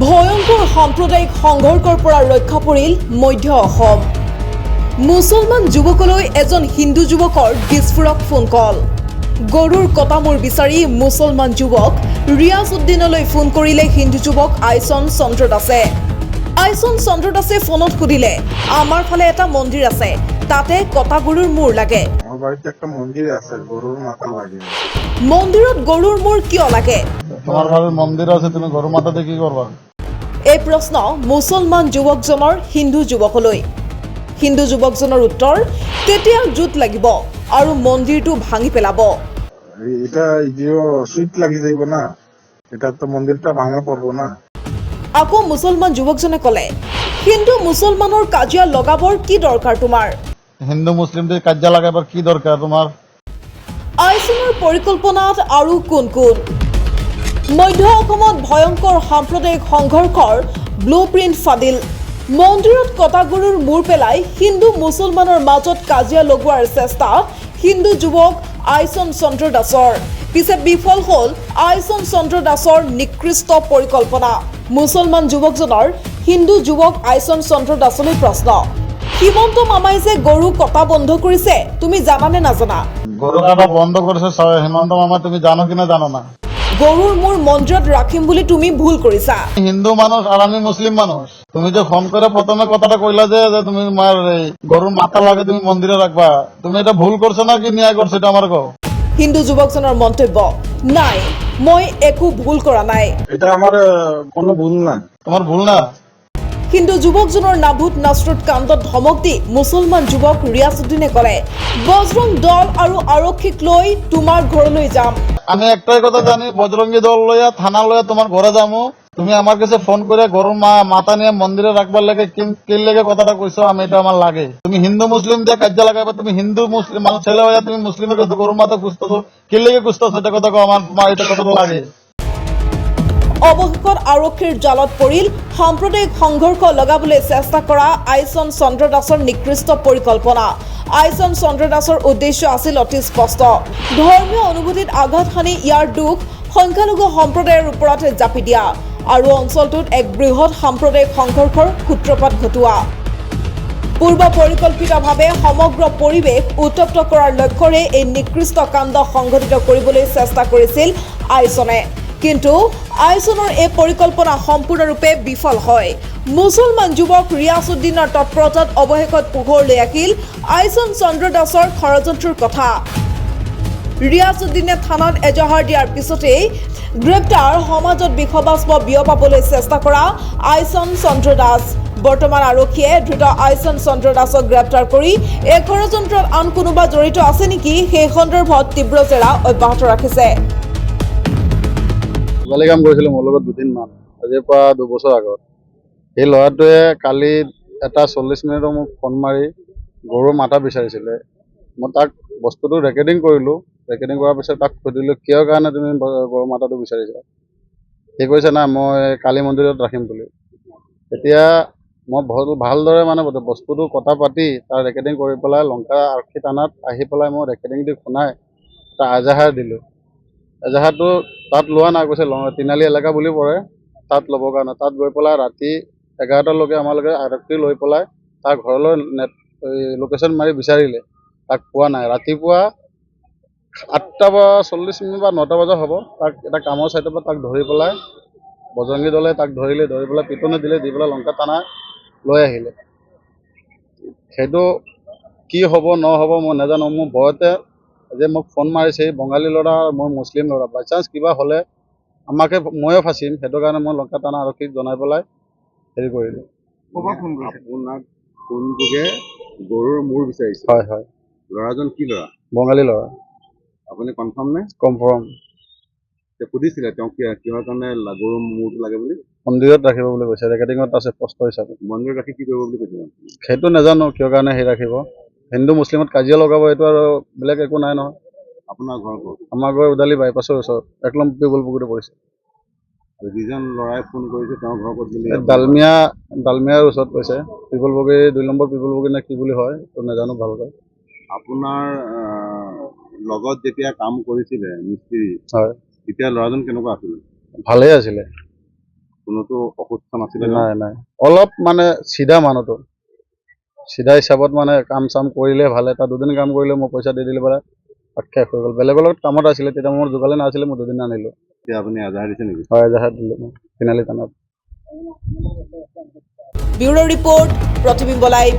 ভয়ংকৰ সাম্প্ৰদায়িক সংঘৰ্ষৰ পৰা ৰক্ষা পৰিল মধ্য অসম। মুছলমান যুৱকলৈ এজন হিন্দু যুৱকৰ বিস্ফোৰক ফোন কল। গৰুৰ কটামূৰ বিচাৰি মুছলমান যুৱক ৰিয়াজ উদ্দিনলৈ ফোন কৰিলে হিন্দু যুৱক আইচন চন্দ্ৰ দাসে। আইচন চন্দ্ৰ দাসে ফোনত সুধিলে, আমাৰ ফালে এটা মন্দিৰ আছে, তাতে কটা গৰুৰ মূৰ লাগে। আমাৰ বাড়িতে একটা মন্দিৰ আছে, গৰুৰ মাথা লাগে। মন্দিৰত গৰুৰ মূৰ কিয় লাগে? তোমাৰ বাড়িৰ মন্দিৰ আছে, তুমি গৰু মাথাতে কি কৰবা? এই প্ৰশ্ন মুছলমান যুৱকজনৰ হিন্দু যুৱকলৈ। হিন্দু যুৱকজনৰ উত্তৰ, তেতিয়া জুত লাগিব আৰু মন্দিৰটো ভাঙি পেলাব। এটা জিও সুইট লাগি যাইব না, এটা তো মন্দিরটা ভাঙা পড়বো না। আকৌ মুছলমান যুৱকজনে ক'লে, হিন্দু মুছলমানৰ কাজিয়া লগাবৰ কি দৰকাৰ তোমাৰ? হিন্দু মুসলিমদেৰ কাজ্যা লাগাবাৰ কি দৰকাৰ তোমাৰ? আইচনৰ পৰিকল্পনাত আৰু কোন কোন? মধ্য অসমত ভয়ংকৰ সাম্প্ৰদায়িক সংঘৰ্ষৰ ব্লু প্ৰিণ্ট ফাদিল। মন্দিৰত কটা গৰুৰ মূৰ পেলাই হিন্দু মুছলমানৰ মাজত কাজিয়া লগোৱাৰ চেষ্টা হিন্দু যুৱক আইচন চন্দ্ৰ দাসৰ। পিছে বিফল হ'ল আইচন চন্দ্ৰ দাসৰ নিকৃষ্ট পৰিকল্পনা। মুছলমান যুৱকজনৰ হিন্দু যুৱক আইচন চন্দ্ৰ দাসলৈ প্ৰশ্ন, হিমন্ত মামাই যে গৰু কটা বন্ধ কৰিছে, তুমি জানানে নাজানা? গৰু কাটা বন্ধ কৰেছে হেমন্ত মামা, তুমি জানো কিনা জানো না? গৰুৰ মূৰ মন্দিৰত ৰাখিম বুলি তুমি ভুল কৰিছা। হিন্দু মানুষ আর আমি মুসলিম মানুষ। তুমি যে ফোন করে প্রথমে কথাটা কইলা যে তুমি তোমার এই গরুর মাথা লাগে তুমি মন্দিরে রাখবা, তুমি এটা ভুল করছো না কি ন্যায় করছো এটা আমার কও। হিন্দু যুৱকজনৰ মন্তব্য, নাই, মই একো ভুল কৰা নাই। এটা আমাৰ কোনো ভুল না। তোমাৰ ভুল না। কিন্তু যুৱকজনৰ নাভুত নাচৰুত কাণ্ডত ধমক দি মুছলমান যুৱক ৰিয়াজ উদ্দিনে ক'লে, বজৰং দল আৰু আৰক্ষীক লৈ তোমাৰ ঘৰলৈ যাম। আমি একটাই কথা জানি, বজরঙ্গী দল লইয়া থানা লইয়া তোমার ঘরে যাবো। তুমি আমার কাছে ফোন করে গরুর মাথা নিয়ে মন্দিরে রাখবার লাগে কি লেগে কথাটা কইছো, আমি এটা আমার লাগে। তুমি হিন্দু মুসলিম দিয়ে কাজ্যা লাগাবে, তুমি হিন্দু মুসলিম মানুষ ছেলে হইয়া তুমি মুসলিমের কাছে গরুর মাথা খুঁজতেছো, কি লেগে খুঁজতেছো, এটা কথা আমার এটা কথাটা লাগে। অৱশেষত আৰক্ষীৰ জালত পৰিল সাম্প্ৰদায়িক সংঘৰ্ষ লগাবলৈ চেষ্টা কৰা আইচন চন্দ্ৰ দাসৰ নিকৃষ্ট পৰিকল্পনা। আইচন চন্দ্ৰ দাসৰ উদ্দেশ্য আছিল অতি স্পষ্ট, ধৰ্মীয় অনুভূতিত আঘাত সানি ইয়াৰ দুখ সংখ্যালঘু সম্প্ৰদায়ৰ ওপৰত জাপি দিয়া আৰু অঞ্চলটোত এক বৃহৎ সাম্প্ৰদায়িক সংঘৰ্ষৰ সূত্ৰপাত ঘটোৱা। পূৰ্ব পৰিকল্পিতভাৱে সমগ্ৰ পৰিৱেশ উত্তপ্ত কৰাৰ লক্ষ্যৰে এই নিকৃষ্ট কাণ্ড সংঘটিত কৰিবলৈ চেষ্টা কৰিছিল আইচনে। কিন্তু আইচনৰ এই পৰিকল্পনা সম্পূৰ্ণৰূপে বিফল হয়। মুছলমান যুৱক ৰিয়াজ উদ্দিনৰ তৎপৰতাত অৱশেষত পোহৰলৈ আহিল আইচন চন্দ্ৰ দাসৰ ষড়যন্ত্ৰৰ কথা। ৰিয়াজ উদ্দিনে থানাত এজাহাৰ দিয়াৰ পিছতেই গ্ৰেপ্তাৰ সমাজত বিষবাষ্প বিয়পাবলৈ চেষ্টা কৰা আইচন চন্দ্ৰ দাস। বৰ্তমান আৰক্ষীয়ে দ্ৰুত আইচন চন্দ্ৰ দাসক গ্ৰেপ্তাৰ কৰি এই ষড়যন্ত্ৰত আন কোনোবা জড়িত আছে নেকি সেই সন্দৰ্ভত তীব্ৰ জেৰা অব্যাহত ৰাখিছে। ছোৱালী কাম কৰিছিলোঁ মোৰ লগত 2 দিনমান, আজিৰ পৰা 2 বছৰ আগত। সেই ল'ৰাটোৱে কালি এটা 40 মিনিটৰ মোক ফোন মাৰি গৰুৰ মাথা বিচাৰিছিলে। মই তাক বস্তুটো ৰেকৰ্ডিং কৰিলোঁ। ৰেকৰ্ডিং কৰাৰ পিছত তাক সুধিলোঁ, কিহৰ কাৰণে তুমি গৰুৰ মাথাটো বিচাৰিছা? সি কৈছে, নাই মই কালি মন্দিৰত ৰাখিম বুলি। এতিয়া মই ভালদৰে মানে বস্তুটো কথা পাতি তাৰ ৰেকৰ্ডিং কৰি পেলাই লংকা আৰক্ষী থানাত আহি পেলাই মই ৰেকৰ্ডিং দি শুনাই তাৰ এজাহাৰ দিলোঁ। এজাহাৰটো তাত লোৱা নাই, কৈছে তিনালি এলেকা বুলি পৰে, তাত ল'বৰ কাৰণে। তাত গৈ পেলাই ৰাতি 11টালৈকে আমালোকে আৰক্ষী লৈ পেলাই তাৰ ঘৰলৈ লোকেশ্যন মাৰি বিচাৰিলে, তাক পোৱা নাই। ৰাতিপুৱা 8:40 বা 9টা বজাত হ'ব, তাক এটা কামৰ চাইডৰ পৰা তাক ধৰি পেলাই বজৰংগী দলে তাক ধৰি পেলাই পিটনি দিলে, দি পেলাই লংকা থানা লৈ আহিলে। সেইটো কি হ'ব নহ'ব মই নাজানো। মোৰ ভয়তে যে মোক ফোন মাৰিছে, বঙালী ল'ৰা, মই মুছলিম ল'ৰা, বাই চান্স কিবা হ'লে আমাকে ময়ো ফাঁচিম, সেইটো কাৰণে মই লংকা থানা আৰক্ষীক জনাই পেলাই হেৰি কৰিলোঁ। আপোনাক কোনটোকে গৰুৰ মূৰ বিচাৰিছে? হয় হয়, ল'ৰাজন কি ল'ৰা? বঙালী ল'ৰা। আপুনি কনফাৰ্ম নে? কনফাৰ্ম। সুধিছিলে তেওঁ কিহৰ কাৰণে গৰুৰ মূৰটো লাগে বুলি? মন্দিৰত ৰাখিব বুলি কৈছে, ৰেকৰ্ডিঙত আছে স্পষ্ট হিচাপে। মন্দিৰত ৰাখি কি কৰিব বুলি কৈছিলে? সেইটো নাজানো কিহৰ কাৰণে সেই ৰাখিব। হিন্দু মুছলিমত কাজিয়া লগাব, এইটো আৰু বেলেগ একো নাই নহয়। আপোনাৰ ঘৰ ক'ত? আমাৰ ঘৰ উদালি বাইপাছৰ ওচৰত, 1 নম্বৰ পিপল পুখুৰীতে পৰিছে। আৰু যিজন ল'ৰাই ফোন কৰিছে তেওঁৰ ঘৰ ক'ত বুলি? ডালমিয়াৰ ওচৰত কৈছে, পিপল পুখুৰী 2 নম্বৰ পিপল পুখুৰী নে কি বুলি হয়, তো নাজানো ভালকৈ। আপোনাৰ লগত যেতিয়া কাম কৰিছিলে মিস্ত্ৰী, হয়, তেতিয়া ল'ৰাজন কেনেকুৱা আছিলে? ভালেই আছিলে। কোনোতো অসুস্থ নাছিলে নাই নাই অলপ মানে চিধা মানুহটো চিধা হিচাপত মানে কাম চাম কৰিলে ভালে এটা দুদিন কাম কৰিলে মই পইচা দি দিলে পাৰে শেষ হৈ গ'ল বেলেগৰ লগত কামত আছিলে তেতিয়া মোৰ যোগালে নাছিলে মই দুদিন আনিলোঁ এতিয়া আপুনি এজাহাৰ দিছে নেকি হয় এজাহাৰ দিলোঁ মই তিনিআলি থানাত ব্যুৰো ৰিপৰ্ট প্ৰতিবিম্ব লাইভ